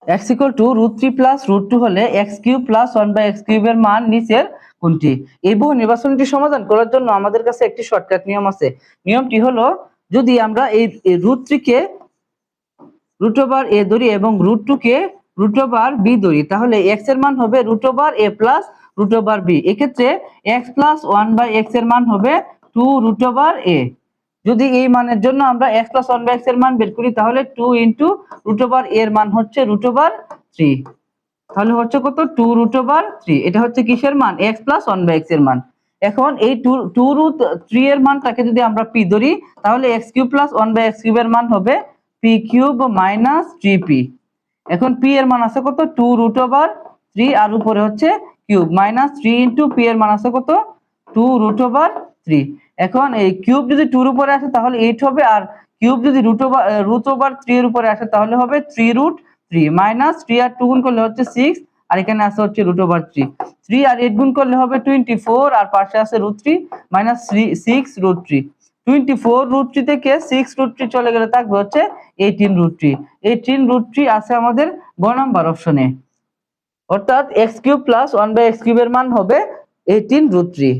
x equal to √3 plus √2 হলে x cube plus 1/x কিউবের মান নিচের কোনটি? এই বহু নির্বাচনটি সমাধান করার জন্য আমাদের কাছে একটি শর্টকাট নিয়ম আছে। নিয়মটি হলো, যদি আমরা এই √3 কে √a ধরি এবং √2 কে √b ধরি, তাহলে x এর মান হবে √a প্লাস √b। এক্ষেত্রে x প্লাস 1/x এর মান হবে 2√a। যদি এই মানের জন্য আমরা x প্লাস 1/x এর মান বের করি, তাহলে 2 ইন্টু √a এর মান হচ্ছে √3। তাহলে হচ্ছে কত? 2√3। এটা হচ্ছে কিসের মান? x প্লাস 1/x এর মান। এখন এই 2√3 এর মানটাকে যদি আমরা p ধরি, তাহলে x কিউব প্লাস 1/x কিউবের মান হবে p কিউব মাইনাস 3p। এখন p এর মান আছে কত? 2√3 আর উপরে হচ্ছে কিউব মাইনাস 3 ইন্টু p এর মান আছে কত? 2√3। এখন এই কিউব যদি 2 এর উপরে আসে তাহলে 8 হবে, আর কিউব যদি √3 এর উপরে আসে তাহলে হবে 3√3 মাইনাস 3 আর 2 গুণ করলে হচ্ছে 6, আর এখানে আছে হচ্ছে √3। 3 আর 8 গুণ করলে হবে 24, আর পাশে আছে √3 মাইনাস 6√3। 24√3 থেকে 6√3 চলে গেলে থাকবে হচ্ছে 18√3। 18√3 আছে আমাদের গ নাম্বার অপশনে। অর্থাৎ x কিউব প্লাস 1/x কিউবের মান হবে 18√3।